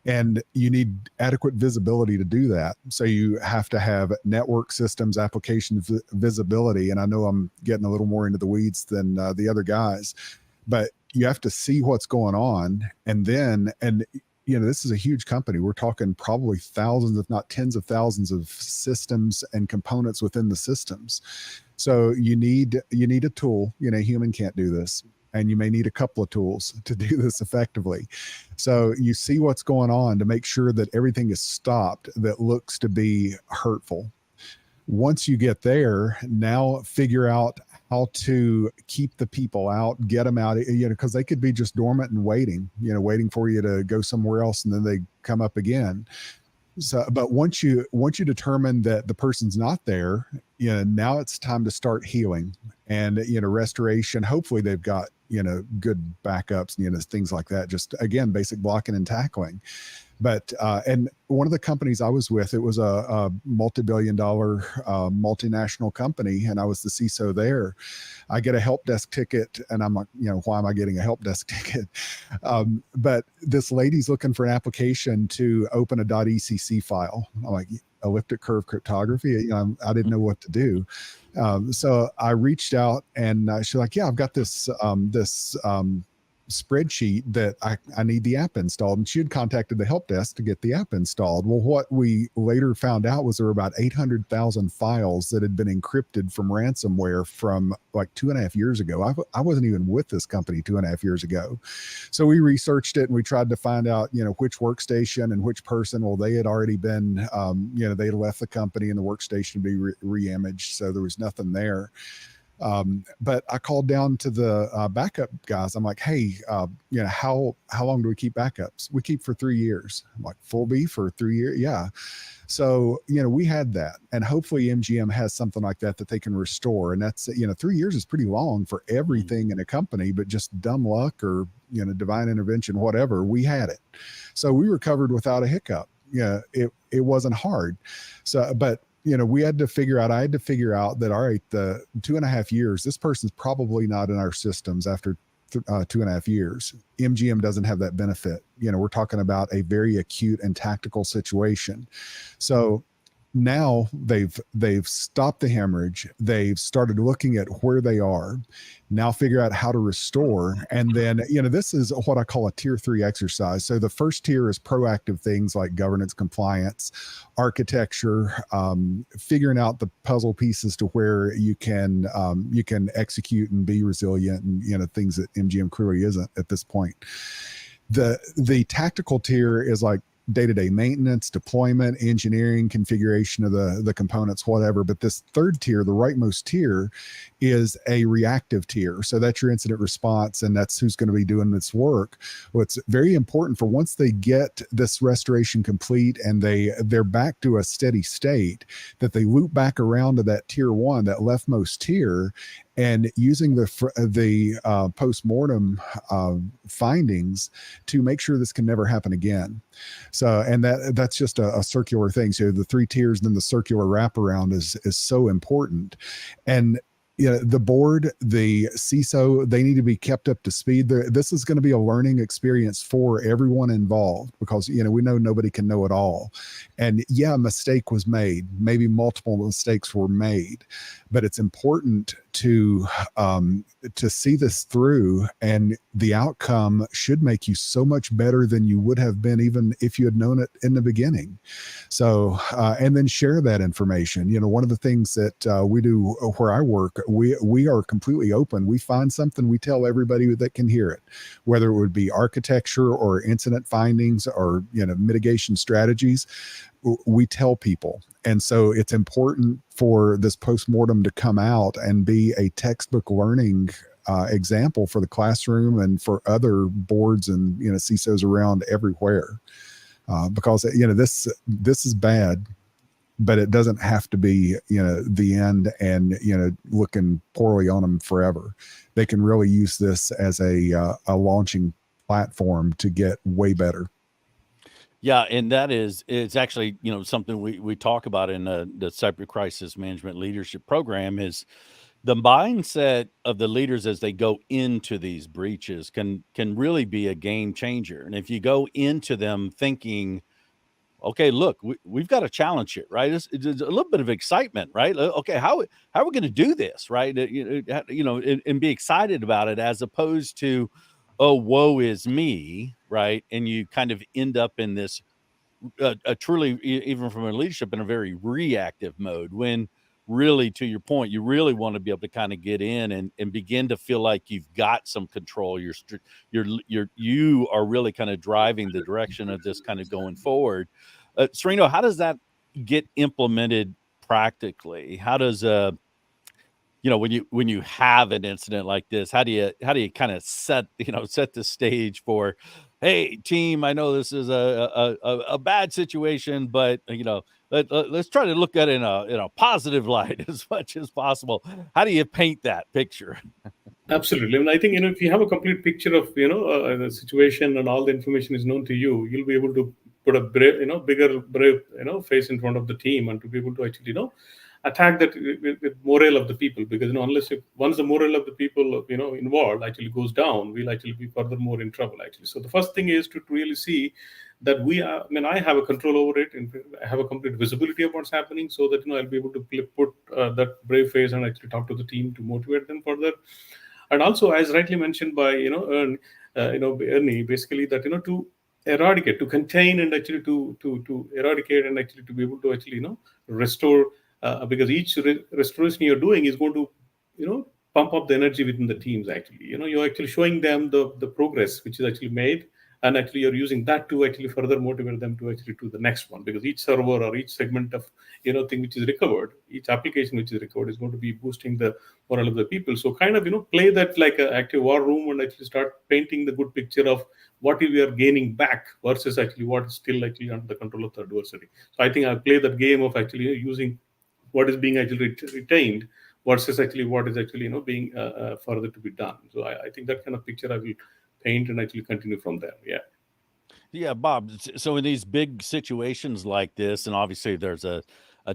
And you need adequate visibility to do that. So you have to have network systems, application visibility. And I know I'm getting a little more into the weeds than the other guys, but you have to see what's going on. And this is a huge company. We're talking probably thousands, if not tens of thousands of systems and components within the systems. So you need a tool. A human can't do this. And you may need a couple of tools to do this effectively. So you see what's going on to make sure that everything is stopped that looks to be hurtful. Once you get there, now figure out how to keep the people out, get them out, because they could be just dormant and waiting for you to go somewhere else, and then they come up again. So, but once you determine that the person's not there, now it's time to start healing and, restoration. Hopefully they've got, good backups, things like that. Just again, basic blocking and tackling. But, and one of the companies I was with, it was a multi-billion-dollar multinational company, and I was the CISO there. I get a help desk ticket, and I'm like, why am I getting a help desk ticket? But this lady's looking for an application to open a .ECC file. I'm like, elliptic curve cryptography. I didn't know what to do. So I reached out, and she's like, yeah, I've got this spreadsheet that I need the app installed. And she had contacted the help desk to get the app installed. Well, what we later found out was there were about 800,000 files that had been encrypted from ransomware from like 2.5 years ago. I wasn't even with this company 2.5 years ago. So we researched it, and we tried to find out, which workstation and which person. Well, they had already been, they had left the company, and the workstation would be re-imaged. So there was nothing there. But I called down to the backup guys. I'm like, hey, how long do we keep backups? We keep for 3 years. I'm like, full B for 3 years? Yeah. So, we had that, and hopefully MGM has something like that they can restore. And that's, 3 years is pretty long for everything in a company, but just dumb luck or, divine intervention, whatever, we had it. So we recovered without a hiccup. It wasn't hard. So, but I had to figure out that, all right, the 2.5 years, this person's probably not in our systems after 2.5 years. MGM doesn't have that benefit. We're talking about a very acute and tactical situation. So now they've stopped the hemorrhage. They've started looking at where they are. Now figure out how to restore. And then, this is what I call a tier 3 exercise. So the first tier is proactive things like governance, compliance, architecture, figuring out the puzzle pieces to where you can execute and be resilient, and, things that MGM clearly isn't at this point. The tactical tier is like, day-to-day maintenance, deployment, engineering, configuration of the components, whatever. But this third tier, the rightmost tier, is a reactive tier. So that's your incident response, and that's who's going to be doing this work. Well, it's very important for once they get this restoration complete and they're back to a steady state, that they loop back around to that tier one, that leftmost tier, and using the post-mortem findings to make sure this can never happen again. So, and that's just a circular thing. So the three tiers, then the circular wraparound is so important. And the board, the CISO, they need to be kept up to speed. This is going to be a learning experience for everyone involved, because we know nobody can know it all. And a mistake was made. Maybe multiple mistakes were made, but it's important to see this through, and the outcome should make you so much better than you would have been even if you had known it in the beginning. So, and then share that information. One of the things that we do where I work, we are completely open. We find something, we tell everybody that can hear it, whether it would be architecture or incident findings or mitigation strategies. We tell people. And so it's important for this postmortem to come out and be a textbook learning example for the classroom and for other boards and CISOs around everywhere, because this is bad, but it doesn't have to be the end and looking poorly on them forever. They can really use this as a launching platform to get way better. Yeah, and it's actually something we talk about in the cyber crisis management leadership program, is the mindset of the leaders as they go into these breaches can really be a game changer. And if you go into them thinking, okay, look, we've got a challenge here, right? It's a little bit of excitement, right? Okay, how are we going to do this, right? And be excited about it, as opposed to, oh, woe is me, right? And you kind of end up in this a truly, even from a leadership, in a very reactive mode, when really, to your point, you really want to be able to kind of get in and begin to feel like you've got some control. You are really kind of driving the direction of this kind of going forward. Sreenu, how does that get implemented practically? How does when you have an incident like this, how do you kind of set the stage for, hey team, I know this is a bad situation, but let's try to look at it in a positive light as much as possible. How do you paint that picture? Absolutely. And I think, if you have a complete picture of, the situation and all the information is known to you, you'll be able to put a bigger brave, face in front of the team, and to be able to actually, attack that with morale of the people. Because, once the morale of the people, involved actually goes down, we'll actually be further more in trouble, actually. So the first thing is to really see that I have a control over it, and I have a complete visibility of what's happening, so that, I'll be able to put that brave face and actually talk to the team to motivate them further. And also, as rightly mentioned by Ernie, basically that to eradicate, to contain, and actually to eradicate, and actually to be able to actually restore, because each restoration you're doing is going to pump up the energy within the teams. Actually, you're actually showing them the progress which is actually made, and actually you're using that to actually further motivate them to actually do the next one, because each server or each segment of thing which is recovered, each application which is recovered, is going to be boosting the morale of the people. So kind of play that like an active war room, and actually start painting the good picture of what we are gaining back versus actually what is still actually under the control of the adversary. So I think I'll play that game of actually using what is being actually retained versus actually what is actually being further to be done. So I think that kind of picture I will paint and actually continue from there. Yeah, Bob. So in these big situations like this, and obviously there's a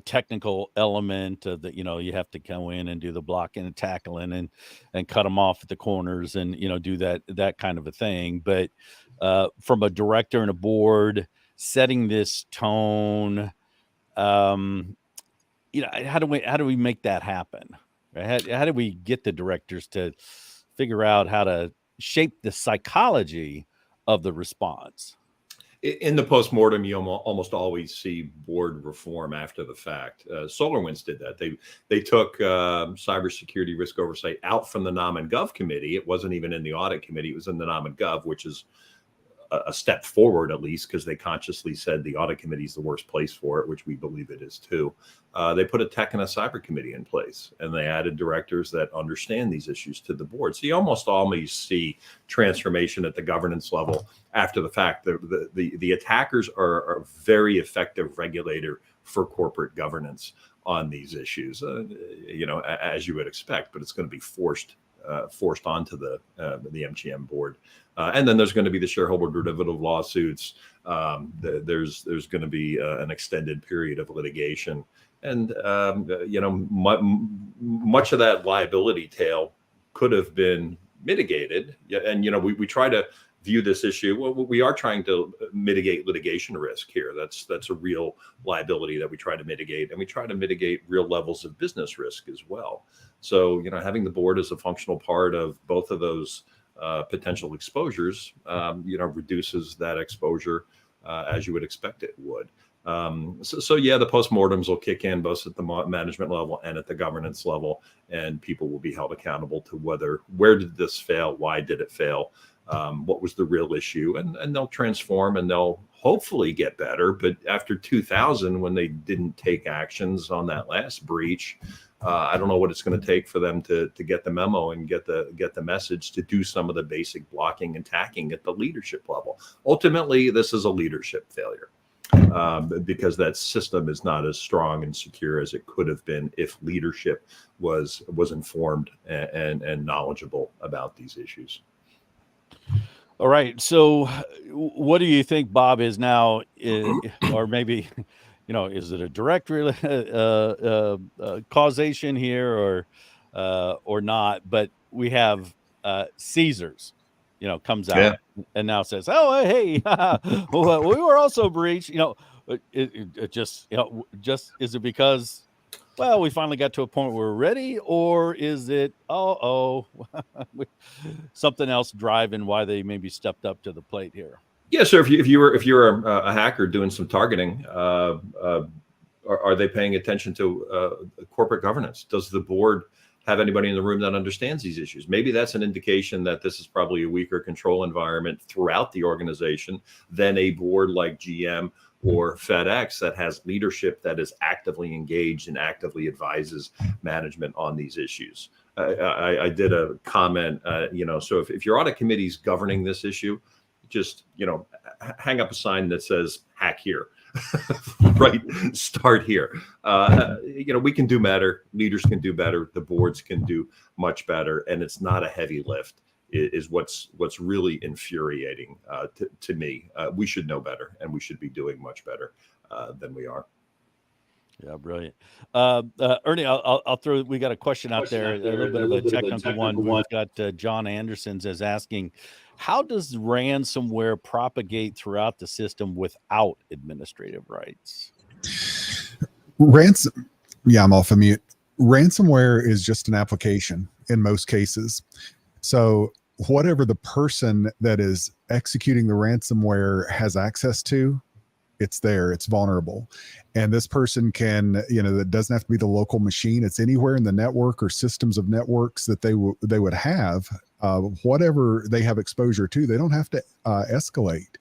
technical element that you have to go in and do the blocking and tackling and cut them off at the corners and do that kind of a thing. But from a director and a board, setting this tone, how do we make that happen? Right? How do we get the directors to figure out how to shape the psychology of the response? In the postmortem, you almost always see board reform after the fact. SolarWinds did that. They took cybersecurity risk oversight out from the Nom and Gov committee. It wasn't even in the audit committee. It was in the Nom and Gov, which is a step forward, at least, because they consciously said the audit committee is the worst place for it, which we believe it is too. They put a tech and a cyber committee in place, and they added directors that understand these issues to the board. So you almost always see transformation at the governance level after the fact. The attackers are a very effective regulator for corporate governance on these issues, as you would expect, but it's going to be forced onto the MGM board. And then there's going to be the shareholder derivative lawsuits. There's going to be an extended period of litigation. And, much of that liability tail could have been mitigated. And, we try to view this issue. Well, we are trying to mitigate litigation risk here. That's a real liability that we try to mitigate, and we try to mitigate real levels of business risk as well. So, having the board as a functional part of both of those potential exposures, reduces that exposure as you would expect it would. So the postmortems will kick in both at the management level and at the governance level, and people will be held accountable to where did this fail? Why did it fail? What was the real issue? And they'll transform, and they'll hopefully get better. But after 2000, when they didn't take actions on that last breach, I don't know what it's going to take for them to get the memo and get the message to do some of the basic blocking and tackling at the leadership level. Ultimately, this is a leadership failure. Because that system is not as strong and secure as it could have been if leadership was informed and knowledgeable about these issues. All right. So what do you think, Bob, is now, or maybe, is it a direct causation here or not? But we have Caesars, comes out and now says, oh, hey, well, we were also breached. It just is it because, well, we finally got to a point where we're ready, or is it something else driving why they maybe stepped up to the plate here? Yeah, so if you're a hacker doing some targeting, are they paying attention to corporate governance? Does the board have anybody in the room that understands these issues? Maybe that's an indication that this is probably a weaker control environment throughout the organization than a board like GM or FedEx that has leadership that is actively engaged and actively advises management on these issues. I did a comment, so if your audit committee is governing this issue, just, hang up a sign that says hack here, right? Start here. We can do better. Leaders can do better. The boards can do much better. And it's not a heavy lift is what's really infuriating to me. We should know better, and we should be doing much better than we are. Yeah, brilliant. Ernie, I'll throw. We got a question out there, a little bit of a technical one. We've got John Anderson's is asking, how does ransomware propagate throughout the system without administrative rights? I'm off of mute. Ransomware is just an application in most cases. So whatever the person that is executing the ransomware has access to, it's there, it's vulnerable. And this person can, that doesn't have to be the local machine. It's anywhere in the network or systems of networks that they would have, whatever they have exposure to. They don't have to escalate.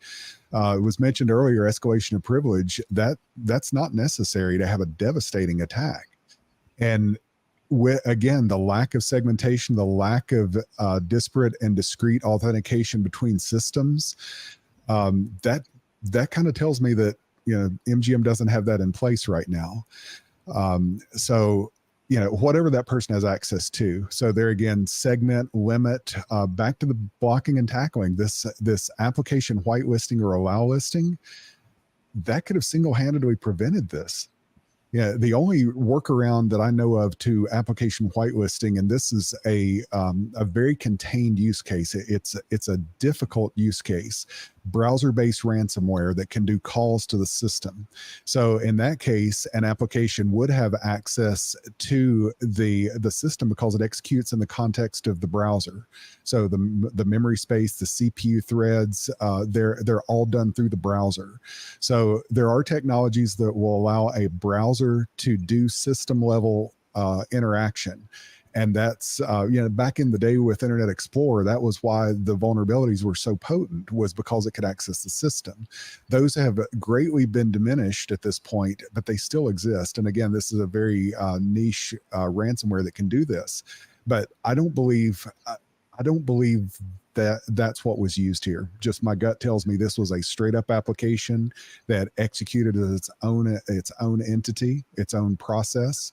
It was mentioned earlier, escalation of privilege, that's not necessary to have a devastating attack. And again, the lack of segmentation, the lack of disparate and discrete authentication between systems, that kind of tells me that MGM doesn't have that in place right now. So whatever that person has access to. So there again, segment, limit, back to the blocking and tackling. This application whitelisting or allow listing, that could have single-handedly prevented this. Yeah, the only workaround that I know of to application whitelisting, and this is a very contained use case. It's a difficult use case, browser-based ransomware that can do calls to the system. So in that case, an application would have access to the system because it executes in the context of the browser. So the memory space, the CPU threads, they're all done through the browser. So there are technologies that will allow a browser to do system level interaction. And that's, back in the day with Internet Explorer, that was why the vulnerabilities were so potent, was because it could access the system. Those have greatly been diminished at this point, but they still exist. And again, this is a very niche ransomware that can do this. But I don't believe that that's what was used here. Just my gut tells me this was a straight up application that executed as its own entity, its own process.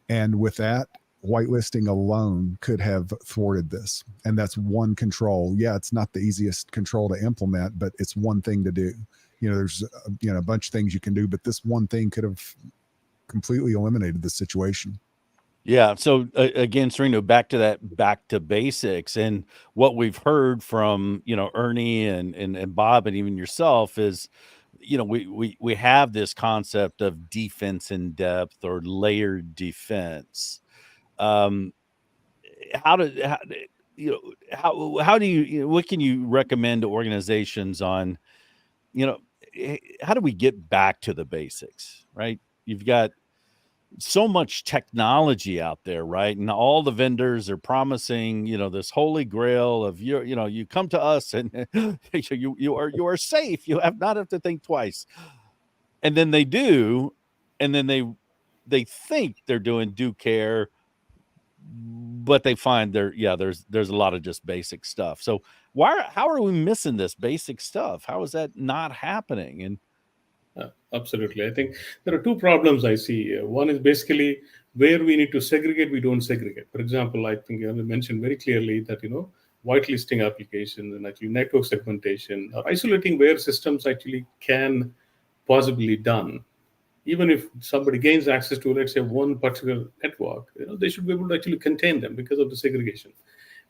And with that, whitelisting alone could have thwarted this. And that's one control. Yeah, it's not the easiest control to implement, but it's one thing to do. There's a bunch of things you can do, but this one thing could have completely eliminated the situation. Yeah. So again, Sreenu, back to basics, and what we've heard from Ernie and Bob and even yourself is, we have this concept of defense in depth or layered defense. How do you what can you recommend to organizations on, how do we get back to the basics, right? You've got so much technology out there, right? And all the vendors are promising, this holy grail of you come to us and you are safe. You not have to think twice. And then they do, and then they think they're doing due care, but they find there's a lot of just basic stuff. So how are we missing this basic stuff? How is that not happening? And absolutely. I think there are two problems I see. One is basically where we need to segregate, we don't segregate. For example, I think you mentioned very clearly that, whitelisting applications and actually network segmentation or isolating where systems actually can possibly done. Even if somebody gains access to, let's say, one particular network, they should be able to actually contain them because of the segregation.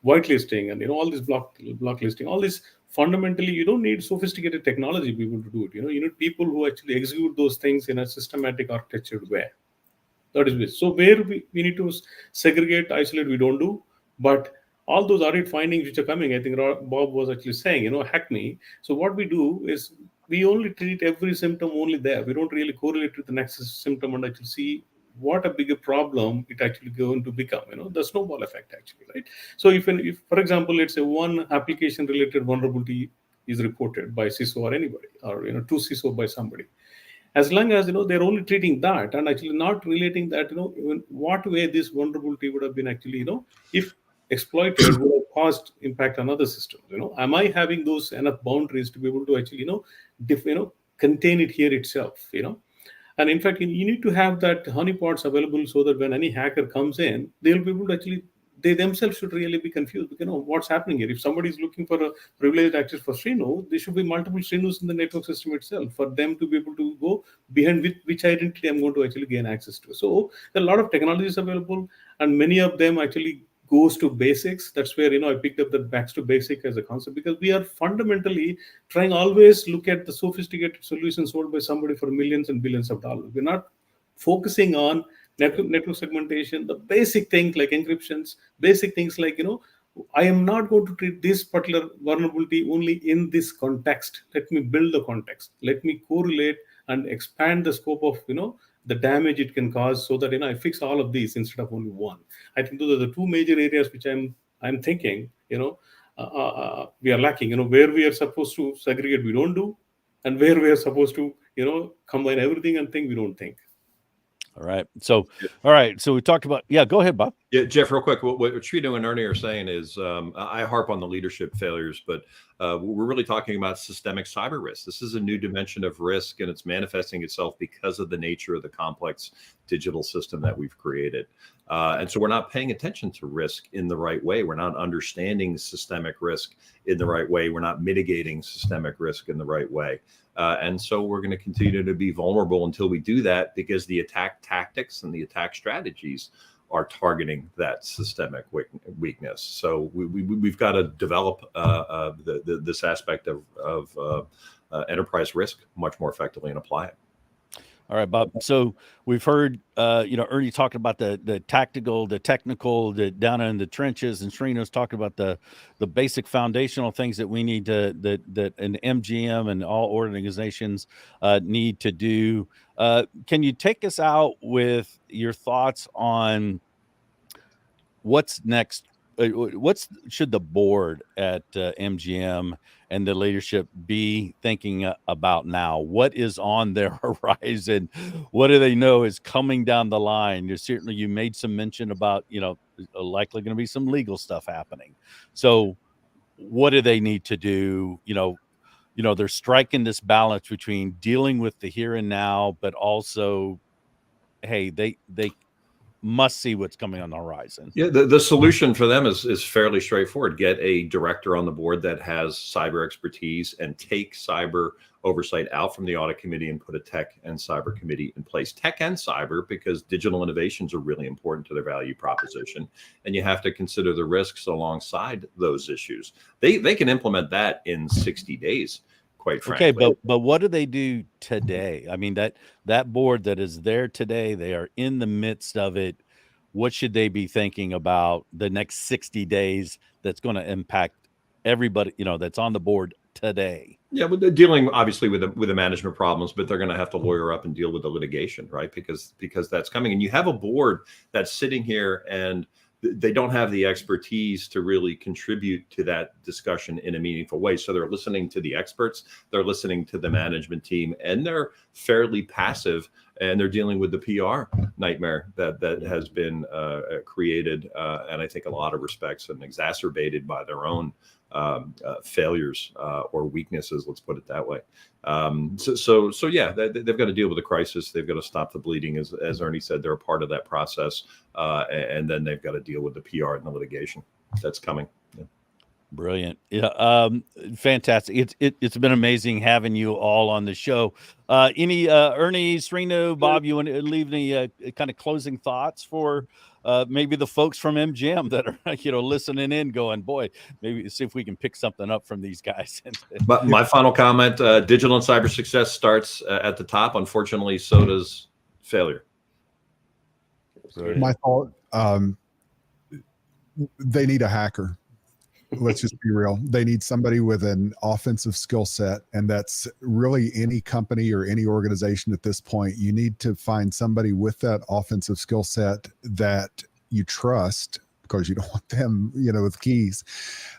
Whitelisting and all this block listing, all this, fundamentally you don't need sophisticated technology to be able to do it. You need people who actually execute those things in a systematic architectured way. That is it. So where we need to segregate, isolate, we don't do. But all those audit findings which are coming, I think Bob was actually saying, hack me. So what we do is we only treat every symptom only there. We don't really correlate with the next symptom and actually see what a bigger problem it actually going to become, the snowball effect actually, right? So if for example, let's say one application related vulnerability is reported by CISO or anybody, or, to CISO by somebody, as long as, they're only treating that and actually not relating that, in what way this vulnerability would have been actually, if exploited, would have caused impact on other systems. Am I having those enough boundaries to be able to actually, contain it here itself, And in fact, you need to have that honeypots available so that when any hacker comes in, they'll be able to actually, they themselves should really be confused. What's happening here? If somebody is looking for a privileged access for Sreenu, there should be multiple Sreenus in the network system itself for them to be able to go behind which identity I'm going to actually gain access to. So there are a lot of technologies available, and many of them actually goes to basics. That's where I picked up that back to basic as a concept, because we are fundamentally trying always look at the sophisticated solutions sold by somebody for millions and billions of dollars. We're not focusing on network segmentation, the basic things like encryptions, basic things like I am not going to treat this particular vulnerability only in this context. Let me build the context. Let me correlate and expand the scope of the damage it can cause, so that I fix all of these instead of only one. I think those are the two major areas which I'm thinking we are lacking. Where we are supposed to segregate, we don't do, and where we are supposed to combine everything and think, we don't think. All right. So we talked about, go ahead, Bob. Yeah, Jeff, real quick, what Sreenu and Ernie are saying is, I harp on the leadership failures, but we're really talking about systemic cyber risk. This is a new dimension of risk, and it's manifesting itself because of the nature of the complex digital system that we've created. And so we're not paying attention to risk in the right way. We're not understanding systemic risk in the right way. We're not mitigating systemic risk in the right way. And so we're going to continue to be vulnerable until we do that, because the attack tactics and the attack strategies are targeting that systemic weakness. So we've got to develop this aspect of enterprise risk much more effectively and apply it. All right, Bob. So we've heard, Ernie talked about the tactical, the technical, the down in the trenches, and Sreenu's talked about the basic foundational things that we need that an MGM and all organizations need to do. Can you take us out with your thoughts on what's next? Should the board at MGM and the leadership be thinking about now? What is on their horizon? What do they know is coming down the line? You made some mention about, likely going to be some legal stuff happening. So what do they need to do? They're striking this balance between dealing with the here and now, but also, hey, they must see what's coming on the horizon. Yeah, the solution for them is fairly straightforward. Get a director on the board that has cyber expertise and take cyber oversight out from the audit committee and put a tech and cyber committee in place. Tech and cyber, because digital innovations are really important to their value proposition. And you have to consider the risks alongside those issues. They can implement that in 60 days. Quite frankly. Okay, but what do they do today? I mean, that board that is there today, they are in the midst of it. What should they be thinking about the next 60 days that's going to impact everybody, that's on the board today? Yeah, but they're dealing obviously with the management problems, but they're going to have to lawyer up and deal with the litigation, right? Because that's coming. And you have a board that's sitting here and they don't have the expertise to really contribute to that discussion in a meaningful way. So they're listening to the experts, they're listening to the management team, and they're fairly passive, and they're dealing with the PR nightmare that has been created, and I think a lot of respects and exacerbated by their own failures or weaknesses, let's put it that way. So yeah, they've got to deal with the crisis. They've got to stop the bleeding, as Ernie said. They're a part of that process, and then they've got to deal with the PR and the litigation that's coming. Yeah. Brilliant. Yeah. Fantastic. It's been amazing having you all on the show. Any Ernie, Sreenu, Bob, you want to leave any kind of closing thoughts for maybe the folks from MGM that are listening in, going, boy, maybe see if we can pick something up from these guys. But my final comment: digital and cyber success starts at the top. Unfortunately, so does failure. Brilliant. My thought: they need a hacker. Let's just be real. They need somebody with an offensive skill set, and that's really any company or any organization at this point. You need to find somebody with that offensive skill set that you trust, because you don't want them, with keys.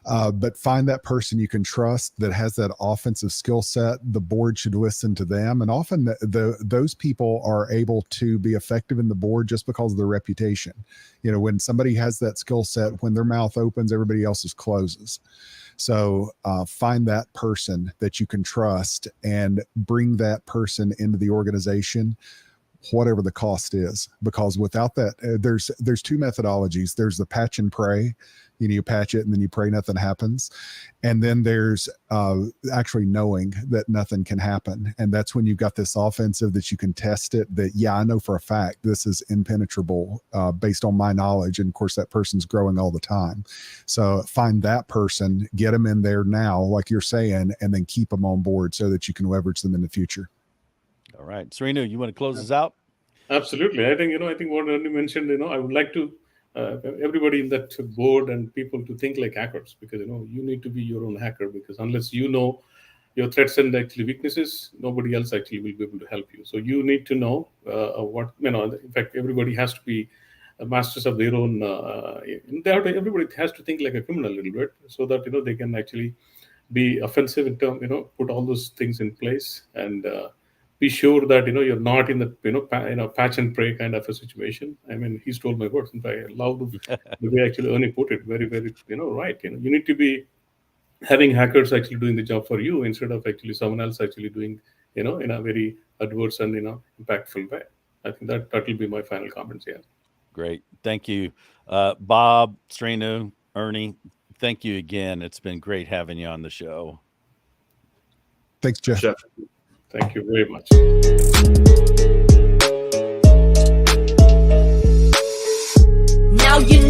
But find that person you can trust that has that offensive skill set. The board should listen to them. And often those people are able to be effective in the board just because of their reputation. When somebody has that skill set, when their mouth opens, everybody else's closes. So find that person that you can trust and bring that person into the organization, whatever the cost is, because without that, there's two methodologies. There's the patch and pray. You patch it and then you pray nothing happens. And then there's actually knowing that nothing can happen. And that's when you've got this offensive that you can test it, that, yeah, I know for a fact this is impenetrable based on my knowledge. And of course, that person's growing all the time. So find that person, get them in there now, like you're saying, and then keep them on board so that you can leverage them in the future. All right. Sreenu, you want to close us out? Absolutely. I think what Ernie mentioned, I would like to everybody in that board and people to think like hackers, because you need to be your own hacker, because unless you know your threats and actually weaknesses, nobody else actually will be able to help you. So you need to know what, in fact, everybody has to be masters of their own. Everybody has to think like a criminal a little bit, so that they can actually be offensive in term, put all those things in place, and be sure that you're not in the patch and pray kind of a situation. I mean, he stole my words. In fact, I love the way actually Ernie put it. Very, very right. You need to be having hackers actually doing the job for you instead of actually someone else actually doing in a very adverse and impactful way. I think that will be my final comments here. Great, thank you, Bob, Sreenu, Ernie. Thank you again. It's been great having you on the show. Thanks, Jeff. Thank you very much.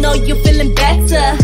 Now you're feeling better.